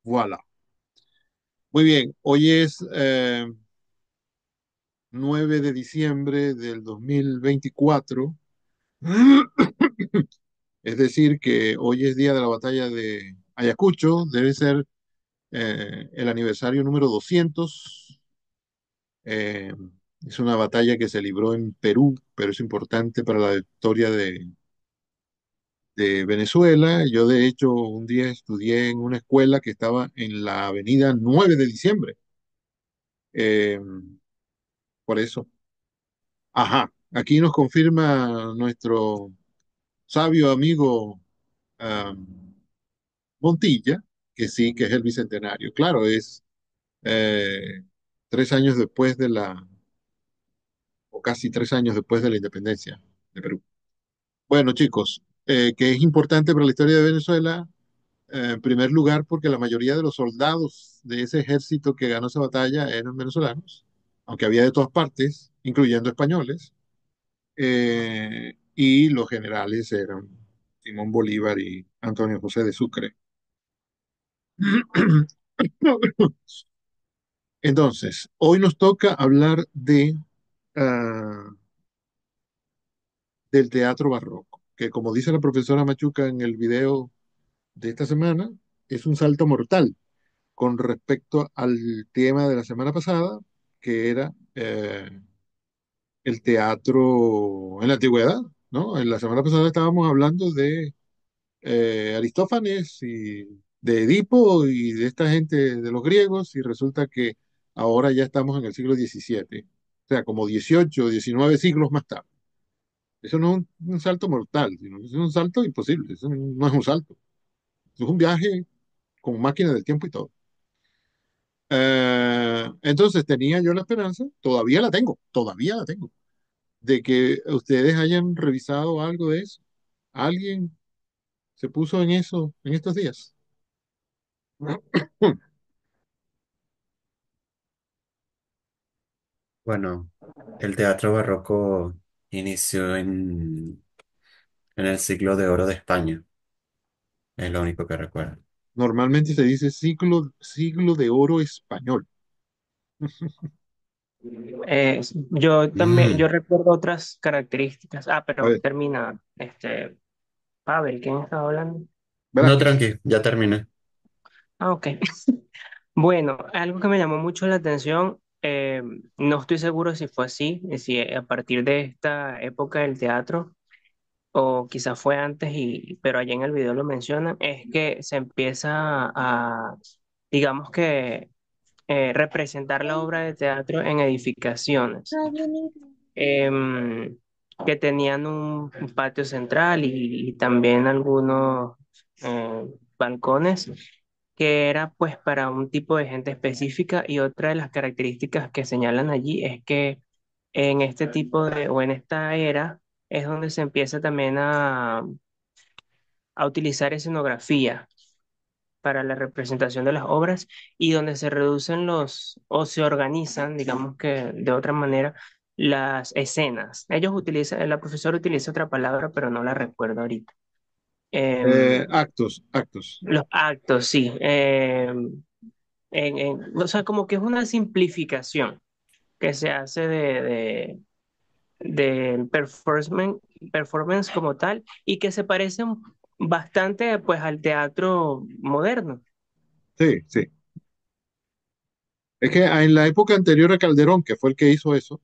Voilà. Muy bien, hoy es 9 de diciembre del 2024. Es decir, que hoy es día de la batalla de Ayacucho, debe ser el aniversario número 200. Eh, es una batalla que se libró en Perú, pero es importante para la historia de Venezuela. Yo, de hecho, un día estudié en una escuela que estaba en la avenida 9 de diciembre. Eh, por eso. Ajá, aquí nos confirma nuestro sabio amigo ah, Montilla, que sí, que es el bicentenario. Claro, es eh, 3 años después o casi 3 años después de la independencia de Perú. Bueno, chicos, que es importante para la historia de Venezuela, en primer lugar, porque la mayoría de los soldados de ese ejército que ganó esa batalla eran venezolanos, aunque había de todas partes, incluyendo españoles. Y los generales eran Simón Bolívar y Antonio José de Sucre. Entonces, hoy nos toca hablar ah, del teatro barroco, que como dice la profesora Machuca en el video de esta semana, es un salto mortal con respecto al tema de la semana pasada, que era el teatro en la antigüedad, ¿no? En la semana pasada estábamos hablando de Aristófanes y de Edipo y de esta gente de los griegos, y resulta que ahora ya estamos en el siglo XVII, o sea, como 18 o 19 siglos más tarde. Eso no es un salto mortal, sino que es un salto imposible, eso no es un salto, es un viaje con máquina del tiempo y todo. Entonces tenía yo la esperanza, todavía la tengo, de que ustedes hayan revisado algo de eso. ¿Alguien se puso en eso en estos días? Bueno, el teatro barroco inició en el siglo de oro de España, es lo único que recuerdo. Normalmente se dice siglo de oro español. Yo también, Mm. yo recuerdo otras características. A Pero ver, termina, Pavel, ¿quién estaba hablando? No, Velázquez. tranqui, ya terminé. Ok. Bueno, algo que me llamó mucho la atención, no estoy seguro si fue así, si a partir de esta época del teatro, o quizás fue antes, pero allá en el video lo mencionan, es que se empieza digamos que, representar la obra de teatro en edificaciones, em, que tenían un patio central y también algunos balcones, que era pues para un tipo de gente específica. Y otra de las características que señalan allí es que en este tipo o en esta era es donde se empieza también a utilizar escenografía para la representación de las obras, y donde se reducen o se organizan, digamos que de otra manera, las escenas. Ellos utilizan, la profesora utiliza otra palabra, pero no la recuerdo ahorita. Actos. Los actos, sí. O sea, como que es una simplificación que se hace de performance como tal, y que se parece bastante pues al teatro moderno. Sí, sí. Es que en la época anterior a Calderón, que fue el que hizo eso,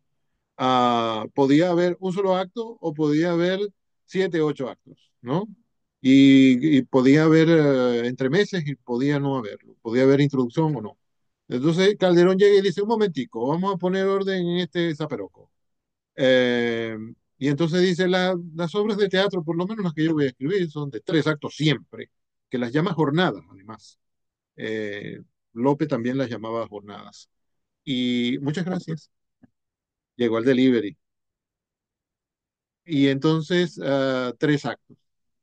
podía haber un solo acto o podía haber 7, 8 actos, ¿no? Y podía haber entremeses y podía no haberlo, podía haber introducción o no. Entonces Calderón llega y dice, un momentico, vamos a poner orden en este zaperoco. Eh, y entonces dice, las obras de teatro, por lo menos las que yo voy a escribir, son de 3 actos siempre, que las llama jornadas, además. Eh, Lope también las llamaba jornadas. Y muchas gracias. Llegó al delivery. Y entonces, 3 actos.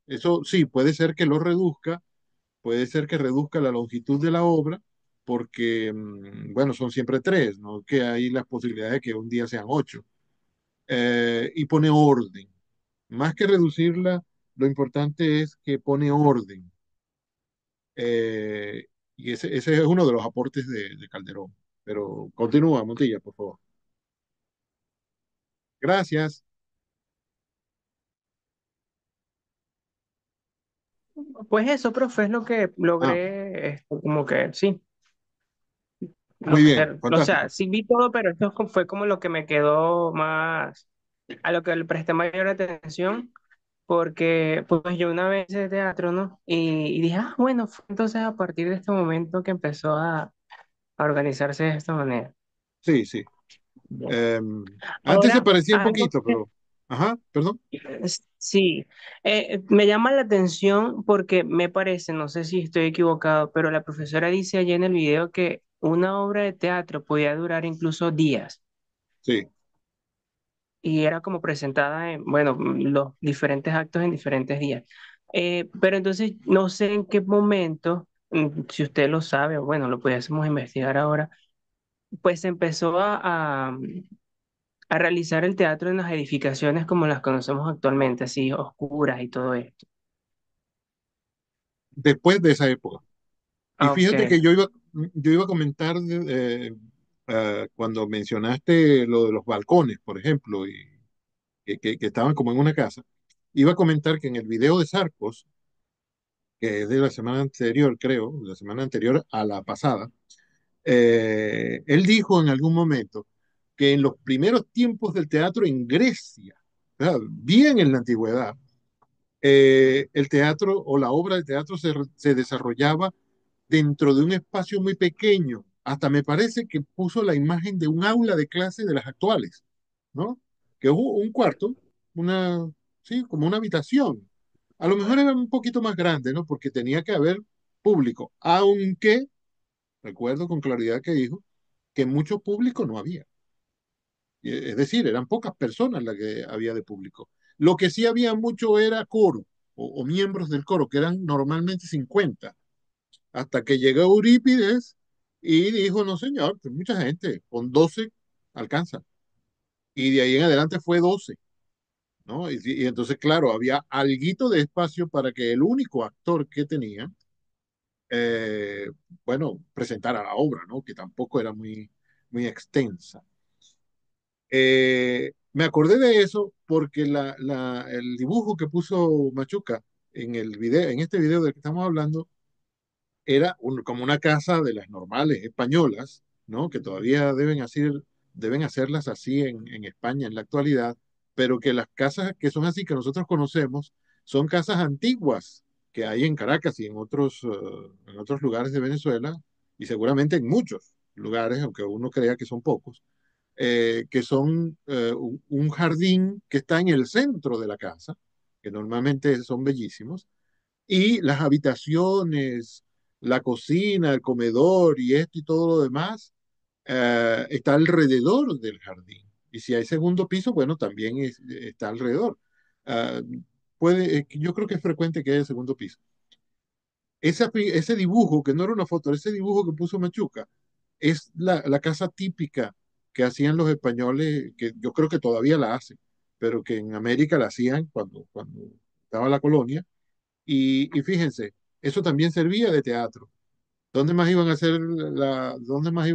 Eso sí, puede ser que lo reduzca, puede ser que reduzca la longitud de la obra, porque, bueno, son siempre tres, ¿no? Que hay las posibilidades de que un día sean 8. Y pone orden. Más que reducirla, lo importante es que pone orden. Eh, Y ese es uno de los aportes de Calderón. Pero continúa, Montilla, por favor. Gracias. Pues eso, profe, es lo que Ah, logré, como que sí, muy bien, o sea, fantástico. sí vi todo, pero esto fue como lo que me quedó más, a lo que le presté mayor atención, porque pues yo una vez de teatro, ¿no? Y dije, ah, bueno, fue entonces a partir de este momento que empezó a organizarse de esta manera. Sí, sí. Bien. Eh, Antes se Ahora, parecía un algo poquito, que pero... Ajá, perdón. sí, me llama la atención porque me parece, no sé si estoy equivocado, pero la profesora dice allí en el video que una obra de teatro podía durar incluso días Sí. y era como presentada en, bueno, los diferentes actos en diferentes días. Pero entonces no sé en qué momento, si usted lo sabe, o bueno, lo pudiésemos investigar ahora, pues se empezó a realizar el teatro en las edificaciones como las conocemos actualmente, así oscuras y todo esto. Después de esa época. Y Ah, ok. fíjate que yo iba a comentar cuando mencionaste lo de los balcones, por ejemplo, y que estaban como en una casa, iba a comentar que en el video de Sarcos, que es de la semana anterior, creo, la semana anterior a la pasada, él dijo en algún momento que en los primeros tiempos del teatro en Grecia, ¿verdad? Bien en la antigüedad, el teatro o la obra de teatro se desarrollaba dentro de un espacio muy pequeño. Hasta me parece que puso la imagen de un aula de clase de las actuales, ¿no? Que hubo un cuarto, una, sí, como una habitación. A lo mejor era un poquito más grande, ¿no? Porque tenía que haber público, aunque recuerdo con claridad que dijo que mucho público no había. Es decir, eran pocas personas las que había de público. Lo que sí había mucho era coro o miembros del coro, que eran normalmente 50 hasta que llegó Eurípides y dijo, no señor, pues mucha gente, con 12 alcanza. Y de ahí en adelante fue 12, ¿no? Y entonces, claro, había alguito de espacio para que el único actor que tenía, eh, bueno, presentara la obra, ¿no? Que tampoco era muy extensa. Me acordé de eso porque el dibujo que puso Machuca en el video, en este video del que estamos hablando, era como una casa de las normales españolas, ¿no? Que todavía deben hacerlas así en España en la actualidad, pero que las casas que son así, que nosotros conocemos, son casas antiguas que hay en Caracas y en otros lugares de Venezuela, y seguramente en muchos lugares, aunque uno crea que son pocos, que son un jardín que está en el centro de la casa, que normalmente son bellísimos, y las habitaciones, la cocina, el comedor y esto y todo lo demás está alrededor del jardín. Y si hay segundo piso, bueno, también está alrededor. Ah, yo creo que es frecuente que haya segundo piso. Ese dibujo, que no era una foto, ese dibujo que puso Machuca, es la casa típica que hacían los españoles, que yo creo que todavía la hacen, pero que en América la hacían cuando estaba la colonia y fíjense, eso también servía de teatro. ¿Dónde más iban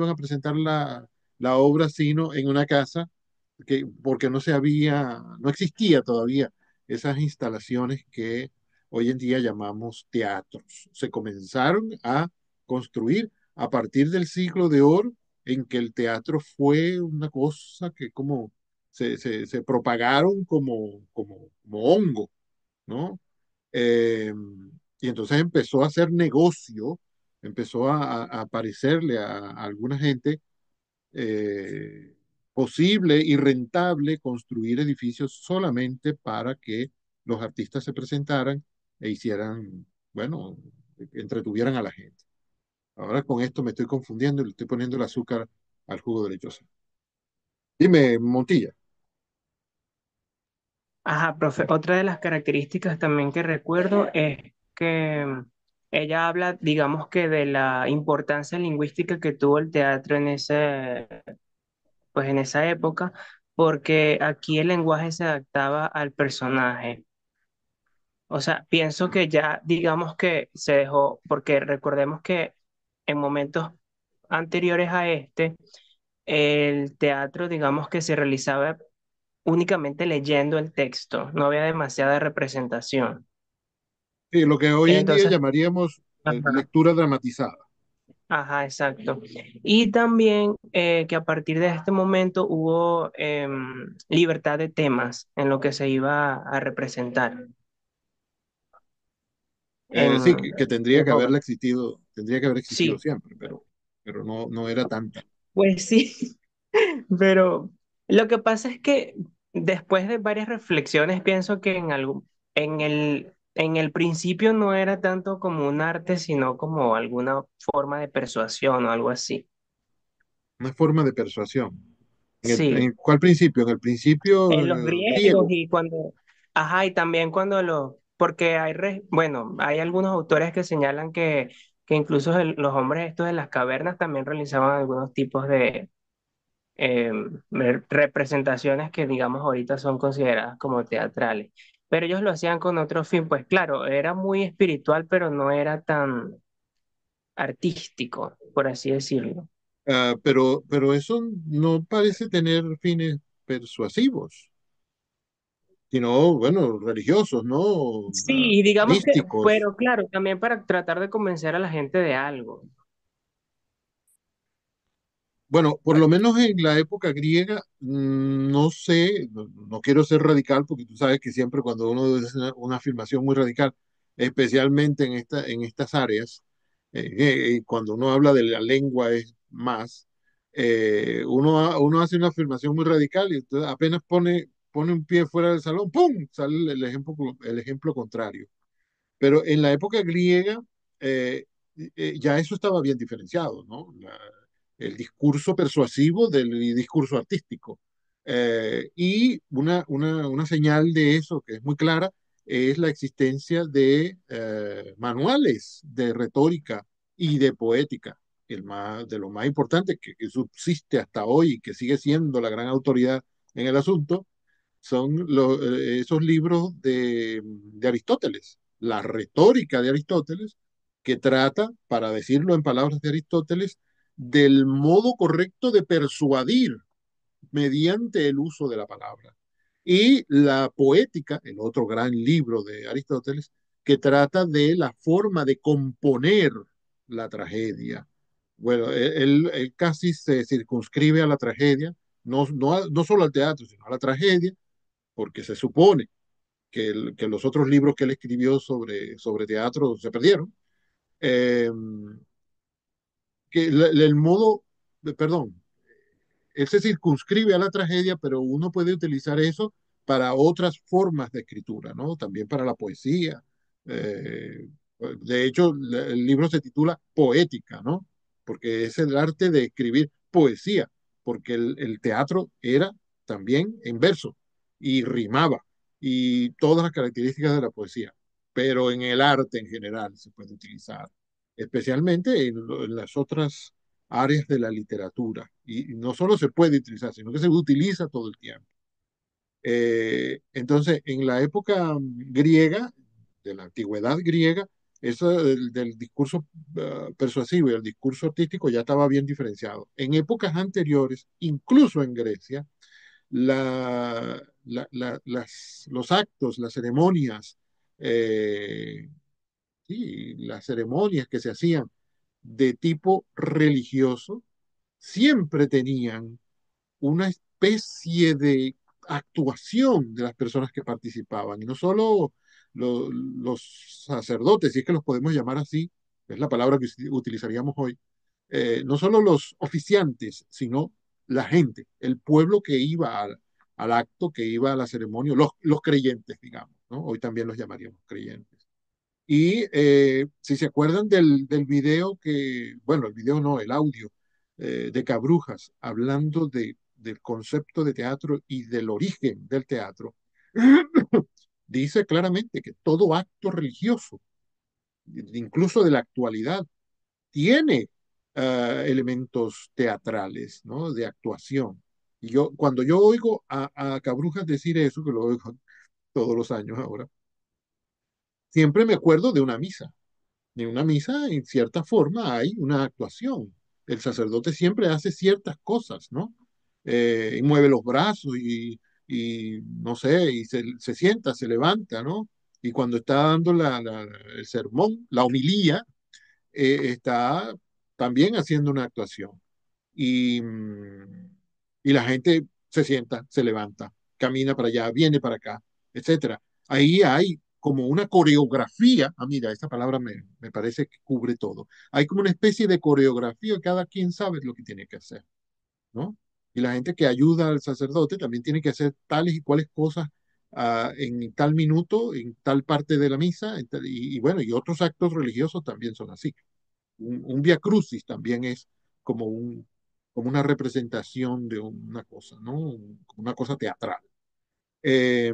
a presentar la obra sino en una casa? Porque no existía todavía esas instalaciones que hoy en día llamamos teatros. Se comenzaron a construir a partir del siglo de oro en que el teatro fue una cosa que como se propagaron como hongo, ¿no? Eh, y entonces empezó a hacer negocio, empezó a parecerle a alguna gente eh, posible y rentable construir edificios solamente para que los artistas se presentaran e hicieran, bueno, entretuvieran a la gente. Ahora con esto me estoy confundiendo y le estoy poniendo el azúcar al jugo de lechosa. Dime, Montilla. Ajá, profe, otra de las características también que recuerdo es que ella habla, digamos que de la importancia lingüística que tuvo el teatro en pues en esa época, porque aquí el lenguaje se adaptaba al personaje. O sea, pienso que ya, digamos que se dejó, porque recordemos que en momentos anteriores a este, el teatro, digamos que se realizaba únicamente leyendo el texto, no había demasiada representación. Sí, lo que hoy en día Entonces, llamaríamos ajá, lectura dramatizada. ajá, exacto. Y también que a partir de este momento hubo libertad de temas en lo que se iba a representar Sí, en, que en tendría que obras. tendría que haber existido Sí, siempre, pero no era tanta. pues sí, pero lo que pasa es que después de varias reflexiones pienso que en el principio no era tanto como un arte, sino como alguna forma de persuasión o algo así. Una forma de persuasión. Sí, ¿En cuál principio? En el principio en los griegos griego. y ajá, y también porque bueno, hay algunos autores que señalan que incluso los hombres estos de las cavernas también realizaban algunos tipos de eh, representaciones que digamos ahorita son consideradas como teatrales. Pero ellos lo hacían con otro fin, pues claro, era muy espiritual, pero no era tan artístico, por así decirlo. Pero eso no parece tener fines persuasivos, sino, bueno, religiosos, ¿no? Sí, y digamos que, Místicos. pero claro, también para tratar de convencer a la gente de algo. Bueno, por lo menos en la época griega, no sé, no quiero ser radical porque tú sabes que siempre cuando uno dice una afirmación muy radical, especialmente en estas áreas, cuando uno habla de la lengua es más, uno hace una afirmación muy radical y entonces apenas pone un pie fuera del salón, ¡pum! Sale el ejemplo contrario. Pero en la época griega eh, ya eso estaba bien diferenciado, ¿no? El discurso persuasivo del discurso artístico. Y una señal de eso que es muy clara es la existencia de manuales de retórica y de poética. De lo más importante que subsiste hasta hoy y que sigue siendo la gran autoridad en el asunto, son esos libros de Aristóteles, la retórica de Aristóteles, que trata, para decirlo en palabras de Aristóteles, del modo correcto de persuadir mediante el uso de la palabra. Y la poética, el otro gran libro de Aristóteles, que trata de la forma de componer la tragedia. Bueno, él casi se circunscribe a la tragedia, no solo al teatro, sino a la tragedia, porque se supone que los otros libros que él escribió sobre teatro se perdieron. Eh, que el modo, perdón, él se circunscribe a la tragedia, pero uno puede utilizar eso para otras formas de escritura, ¿no? También para la poesía. Eh, de hecho, el libro se titula Poética, ¿no? Porque es el arte de escribir poesía, porque el teatro era también en verso y rimaba y todas las características de la poesía, pero en el arte en general se puede utilizar, especialmente en las otras áreas de la literatura. Y no solo se puede utilizar, sino que se utiliza todo el tiempo. Entonces, en la época griega, de la antigüedad griega, eso del discurso persuasivo y el discurso artístico ya estaba bien diferenciado. En épocas anteriores, incluso en Grecia, los actos, las ceremonias, sí, las ceremonias que se hacían de tipo religioso, siempre tenían una especie de actuación de las personas que participaban, y no solo los sacerdotes, si es que los podemos llamar así, es la palabra que utilizaríamos hoy, no solo los oficiantes, sino la gente, el pueblo que iba al acto, que iba a la ceremonia, los creyentes, digamos, ¿no? Hoy también los llamaríamos creyentes. Y si se acuerdan del video bueno, el video no, el audio de Cabrujas, hablando del concepto de teatro y del origen del teatro, dice claramente que todo acto religioso, incluso de la actualidad, tiene elementos teatrales, ¿no? De actuación. Y cuando yo oigo a Cabrujas decir eso, que lo oigo todos los años ahora, siempre me acuerdo de una misa, En una misa, en cierta forma, hay una actuación. El sacerdote siempre hace ciertas cosas, ¿no? Y mueve los brazos y no sé, y se sienta, se levanta, ¿no? Y cuando está dando el sermón, la homilía, está también haciendo una actuación. Y, y la gente se sienta, se levanta, camina para allá, viene para acá, etcétera. Ahí hay como una coreografía. Ah, mira, esa palabra me parece que cubre todo. Hay como una especie de coreografía, cada quien sabe lo que tiene que hacer, ¿no? Y la gente que ayuda al sacerdote también tiene que hacer tales y cuales cosas en tal minuto, en tal parte de la misa, y bueno, y otros actos religiosos también son así. Un via crucis también es como, como una representación de una cosa, ¿no? Como una cosa teatral. Eh,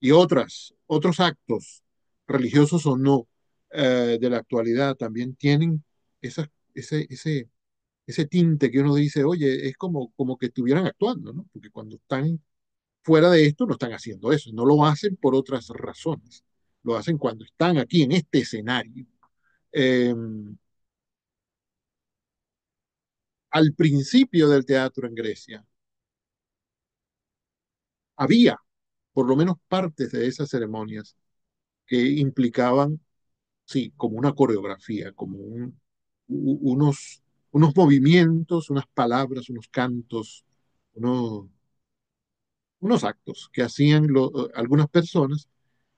y otros actos, religiosos o no, de la actualidad también tienen ese tinte que uno dice, oye, es como que estuvieran actuando, ¿no? Porque cuando están fuera de esto no están haciendo eso, no lo hacen por otras razones, lo hacen cuando están aquí en este escenario. Eh, Al principio del teatro en Grecia había por lo menos partes de esas ceremonias que implicaban, sí, como una coreografía, como unos movimientos, unas palabras, unos cantos, unos, unos actos que hacían algunas personas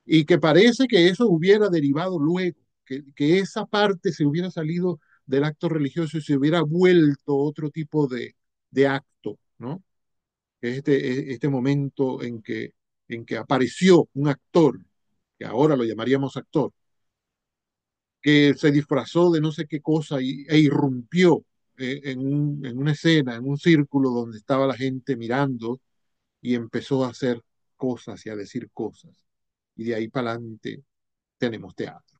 y que parece que eso hubiera derivado luego, que esa parte se hubiera salido del acto religioso y se hubiera vuelto otro tipo de acto, ¿no? Este momento en que apareció un actor, que ahora lo llamaríamos actor, que se disfrazó de no sé qué cosa e irrumpió en una escena, en un círculo donde estaba la gente mirando y empezó a hacer cosas y a decir cosas. Y de ahí para adelante tenemos teatro,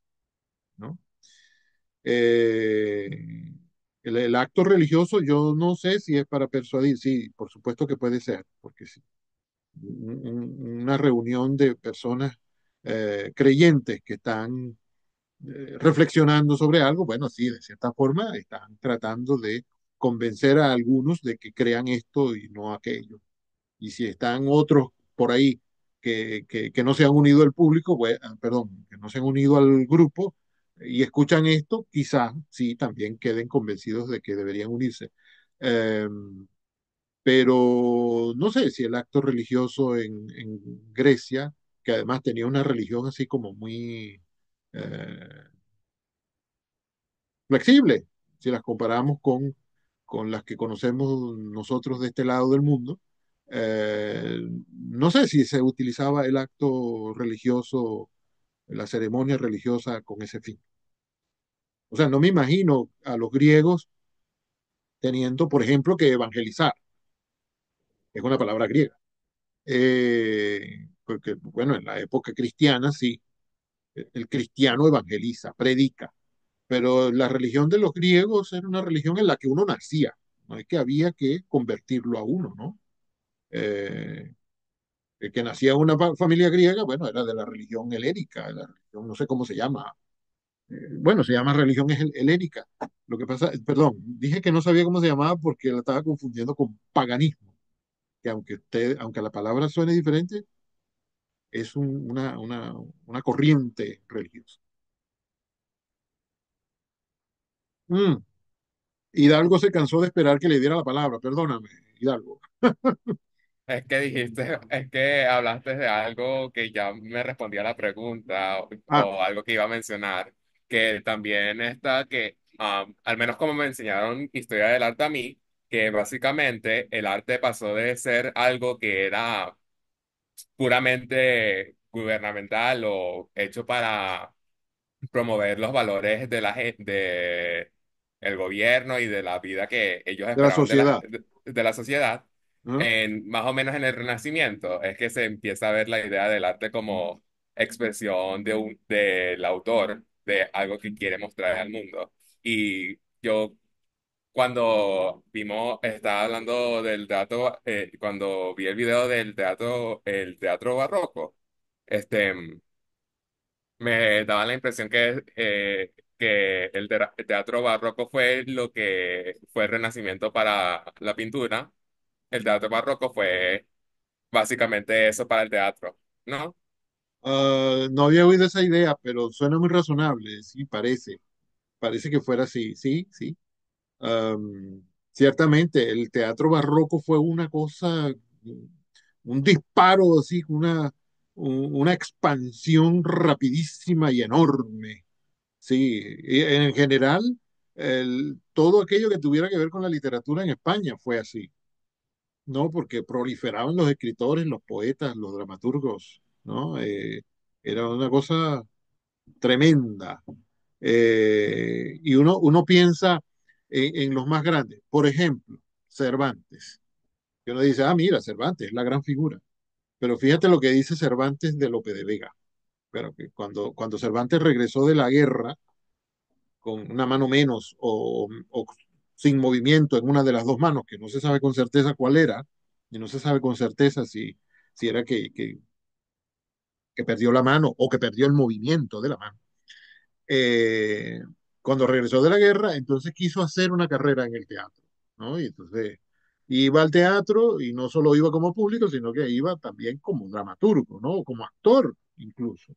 ¿no? Eh, el acto religioso yo no sé si es para persuadir, sí, por supuesto que puede ser, porque sí, una reunión de personas creyentes que están reflexionando sobre algo, bueno, sí, de cierta forma están tratando de convencer a algunos de que crean esto y no aquello. Y si están otros por ahí que no se han unido al público, perdón, que no se han unido al grupo y escuchan esto, quizás sí también queden convencidos de que deberían unirse. Eh, pero no sé si el acto religioso en Grecia, que además tenía una religión así como muy eh, flexible, si las comparamos con las que conocemos nosotros de este lado del mundo, no sé si se utilizaba el acto religioso, la ceremonia religiosa con ese fin. O sea, no me imagino a los griegos teniendo, por ejemplo, que evangelizar, es una palabra griega. Porque, bueno, en la época cristiana sí, el cristiano evangeliza, predica, pero la religión de los griegos era una religión en la que uno nacía, no es que había que convertirlo a uno, ¿no? El que nacía en una familia griega, bueno, era de la religión helénica, de la religión, no sé cómo se llama, bueno, se llama religión helénica. Lo que pasa, perdón, dije que no sabía cómo se llamaba porque la estaba confundiendo con paganismo, que aunque la palabra suene diferente, es una corriente religiosa. Mm. Hidalgo se cansó de esperar que le diera la palabra, perdóname, Hidalgo. Es que dijiste, es que hablaste de algo que ya me respondía a la pregunta Ah, o algo que iba a mencionar, que también está que, al menos como me enseñaron historia del arte a mí, que básicamente el arte pasó de ser algo que era puramente gubernamental o hecho para promover los valores de de el gobierno y de la vida que ellos de la esperaban sociedad. de la sociedad, ¿No? más o menos en el Renacimiento, es que se empieza a ver la idea del arte como expresión del autor de algo que quiere mostrar al mundo. Y yo cuando estaba hablando del teatro, cuando vi el video del teatro, el teatro barroco, este, Me daba la impresión que el teatro barroco fue lo que fue el renacimiento para la pintura. El teatro barroco fue básicamente eso para el teatro, ¿no? No había oído esa idea, pero suena muy razonable, sí, parece que fuera así, sí, sí. Ciertamente, el teatro barroco fue una cosa, un disparo, así, una expansión rapidísima y enorme. Sí, y en general, todo aquello que tuviera que ver con la literatura en España fue así, ¿no? Porque proliferaban los escritores, los poetas, los dramaturgos, ¿no? Era una cosa tremenda. Y uno piensa en los más grandes. Por ejemplo, Cervantes. Y uno dice, ah, mira, Cervantes es la gran figura. Pero fíjate lo que dice Cervantes de Lope de Vega. Pero que cuando Cervantes regresó de la guerra con una mano menos o sin movimiento en una de las dos manos, que no se sabe con certeza cuál era, y no se sabe con certeza si era que perdió la mano o que perdió el movimiento de la mano. eh, Cuando regresó de la guerra, entonces quiso hacer una carrera en el teatro, ¿no? Y entonces iba al teatro y no solo iba como público, sino que iba también como dramaturgo, ¿no? Como actor incluso.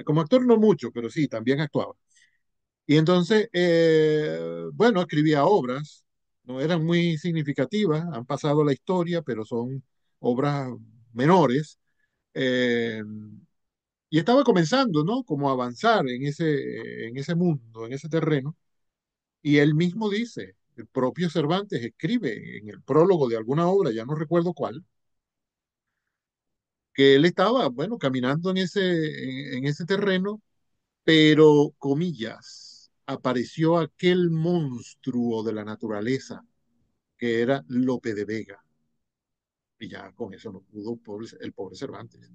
Como actor no mucho, pero sí, también actuaba. Y entonces, bueno, escribía obras, no eran muy significativas, han pasado la historia, pero son obras menores. Eh, y estaba comenzando, ¿no? Como a avanzar en ese mundo, en ese terreno. Y él mismo dice, el propio Cervantes escribe en el prólogo de alguna obra, ya no recuerdo cuál, que él estaba, bueno, caminando en ese terreno, pero, comillas, apareció aquel monstruo de la naturaleza que era Lope de Vega. Y ya con eso no pudo el pobre Cervantes.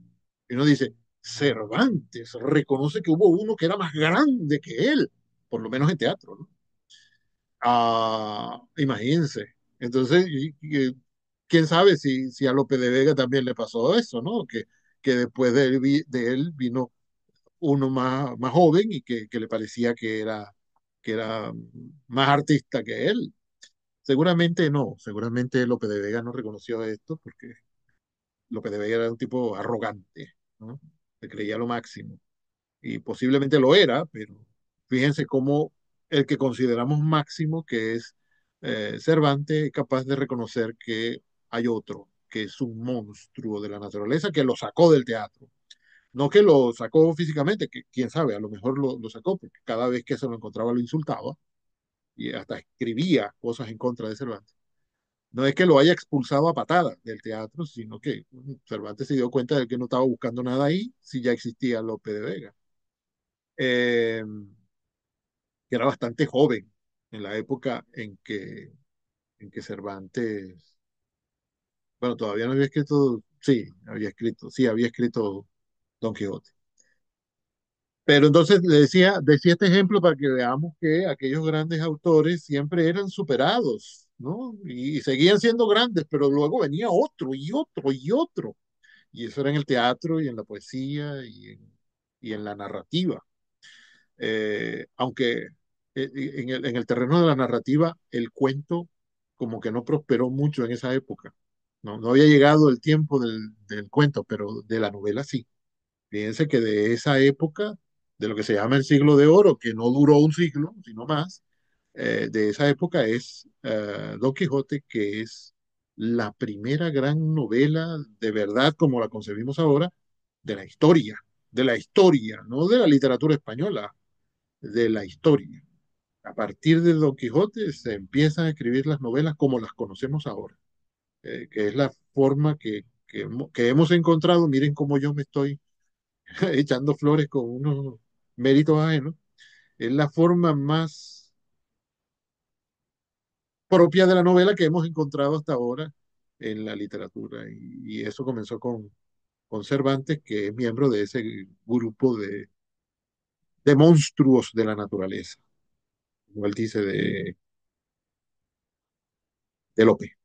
Y uno dice, Cervantes reconoce que hubo uno que era más grande que él, por lo menos en teatro, ¿no? Imagínense. Entonces, quién sabe si a Lope de Vega también le pasó eso, ¿no? Que después de él vino uno más joven y que le parecía que era más artista que él. Seguramente no, seguramente Lope de Vega no reconoció esto porque Lope de Vega era un tipo arrogante, ¿no? Se creía lo máximo. Y posiblemente lo era, pero fíjense cómo el que consideramos máximo, que es Cervantes, es capaz de reconocer que hay otro, que es un monstruo de la naturaleza, que lo sacó del teatro. No que lo sacó físicamente, que quién sabe, a lo mejor lo sacó, porque cada vez que se lo encontraba lo insultaba y hasta escribía cosas en contra de Cervantes. No es que lo haya expulsado a patadas del teatro, sino que Cervantes se dio cuenta de que no estaba buscando nada ahí si ya existía Lope de Vega. Eh, que era bastante joven en la época en que Cervantes, bueno, todavía no había escrito, sí, había escrito Don Quijote. Pero entonces decía este ejemplo para que veamos que aquellos grandes autores siempre eran superados, ¿no? Y seguían siendo grandes, pero luego venía otro y otro y otro. Y eso era en el teatro y en la poesía y en la narrativa. Aunque en el terreno de la narrativa, el cuento como que no prosperó mucho en esa época. No había llegado el tiempo del cuento, pero de la novela sí. Fíjense que de esa época, de lo que se llama el siglo de oro, que no duró un siglo, sino más, de esa época es Don Quijote, que es la primera gran novela de verdad, como la concebimos ahora, de la historia, no de la literatura española, de la historia. A partir de Don Quijote se empiezan a escribir las novelas como las conocemos ahora, que es la forma que hemos encontrado. Miren cómo yo me estoy echando flores con unos méritos ajenos. Es la forma más propia de la novela que hemos encontrado hasta ahora en la literatura. Y eso comenzó con Cervantes, que es miembro de ese grupo de monstruos de la naturaleza, como él dice, de Lope.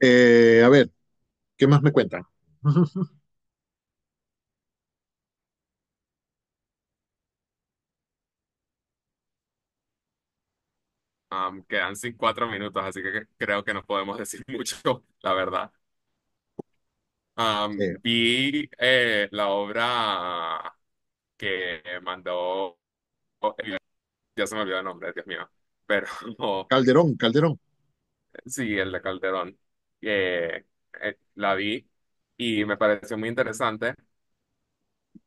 A ver, ¿qué más me cuentan? Quedan 4 minutos, así que creo que no podemos decir mucho, la verdad. Eh, Vi la obra que mandó, ya se me olvidó el nombre, Dios mío, pero Calderón, Calderón. sí, el de Calderón. La vi y me pareció muy interesante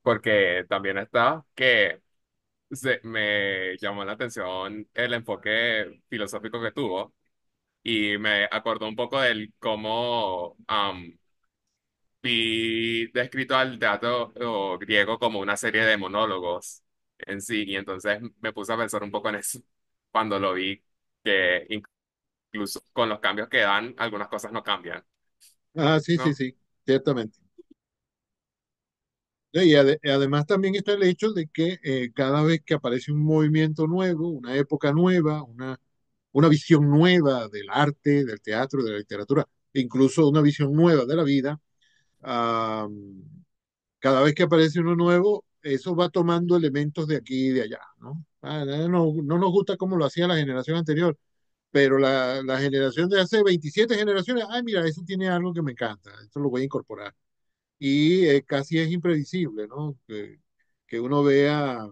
porque también está que me llamó la atención el enfoque filosófico que tuvo y me acordó un poco del cómo vi descrito al teatro griego como una serie de monólogos en sí, y entonces me puse a pensar un poco en eso cuando lo vi, que incluso con los cambios que dan, algunas cosas no cambian, Ah, sí, sí, ¿no? sí, ciertamente. Además también está el hecho de que cada vez que aparece un movimiento nuevo, una época nueva, una visión nueva del arte, del teatro, de la literatura, e incluso una visión nueva de la vida, ah, cada vez que aparece uno nuevo, eso va tomando elementos de aquí y de allá, ¿no? No nos gusta cómo lo hacía la generación anterior, pero la generación de hace 27 generaciones, ay, mira, eso tiene algo que me encanta, esto lo voy a incorporar. Y casi es imprevisible, ¿no? Que uno vea,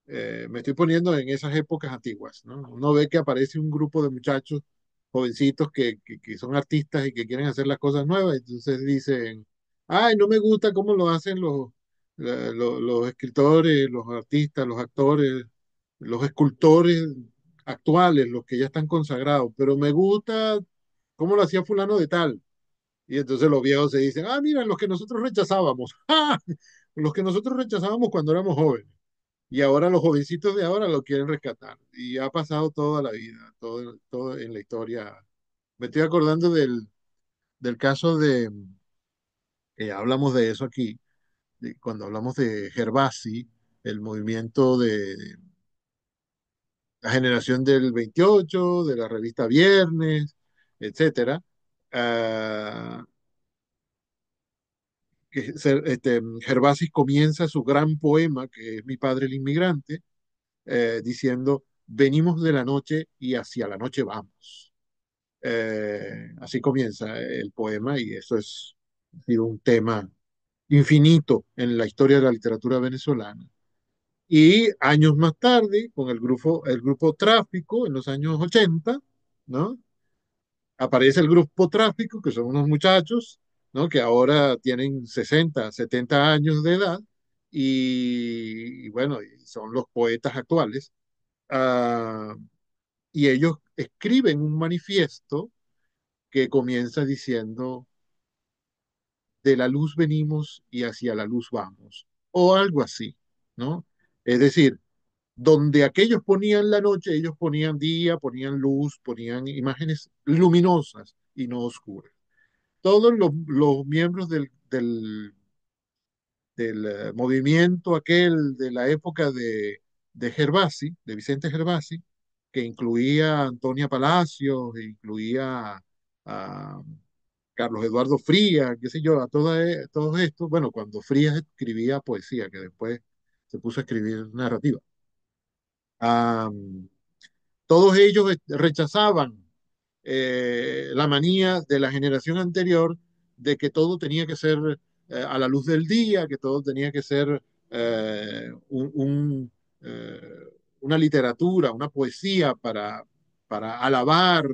me estoy poniendo en esas épocas antiguas, ¿no? Uno ve que aparece un grupo de muchachos jovencitos que son artistas y que quieren hacer las cosas nuevas, entonces dicen, ay, no me gusta cómo lo hacen los escritores, los artistas, los actores, los escultores actuales, los que ya están consagrados, pero me gusta cómo lo hacía fulano de tal. Y entonces los viejos se dicen, ah, mira, los que nosotros rechazábamos, ¡ah! Los que nosotros rechazábamos cuando éramos jóvenes. Y ahora los jovencitos de ahora lo quieren rescatar. Y ha pasado toda la vida, todo en la historia. Me estoy acordando del caso hablamos de eso aquí, cuando hablamos de Gervasi, el movimiento de la generación del 28, de la revista Viernes, etcétera. Ah, Gervasis comienza su gran poema, que es Mi padre el inmigrante, diciendo, venimos de la noche y hacia la noche vamos. Así comienza el poema y eso es ha sido un tema infinito en la historia de la literatura venezolana. Y años más tarde, con el grupo Tráfico, en los años 80, ¿no? Aparece el grupo Tráfico, que son unos muchachos, ¿no? Que ahora tienen 60, 70 años de edad y bueno, y son los poetas actuales. Ah, y ellos escriben un manifiesto que comienza diciendo, de la luz venimos y hacia la luz vamos, o algo así, ¿no? Es decir, donde aquellos ponían la noche, ellos ponían día, ponían luz, ponían imágenes luminosas y no oscuras. Todos los miembros del movimiento aquel de la época de Gervasi, de Vicente Gervasi, que incluía a Antonia Palacios, incluía a Carlos Eduardo Frías, qué sé yo, todos estos, bueno, cuando Frías escribía poesía, que después se puso a escribir narrativa. Ah, todos ellos rechazaban la manía de la generación anterior de que todo tenía que ser a la luz del día, que todo tenía que ser eh, un, un, eh, una literatura, una poesía para alabar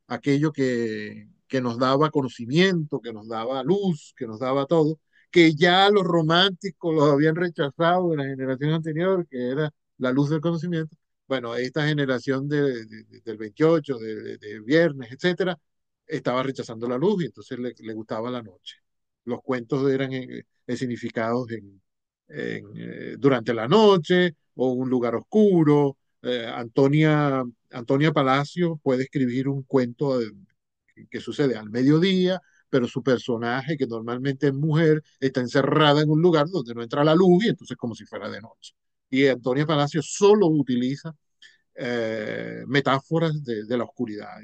aquello que nos daba conocimiento, que nos daba luz, que nos daba todo, que ya los románticos los habían rechazado de la generación anterior, que era la luz del conocimiento. Bueno, esta generación del 28, de Viernes, etcétera, estaba rechazando la luz y entonces le gustaba la noche. Los cuentos eran significados durante la noche o un lugar oscuro. Antonia Palacio puede escribir un cuento que sucede al mediodía, pero su personaje, que normalmente es mujer, está encerrada en un lugar donde no entra la luz y entonces como si fuera de noche. Y Antonia Palacio solo utiliza metáforas de la oscuridad.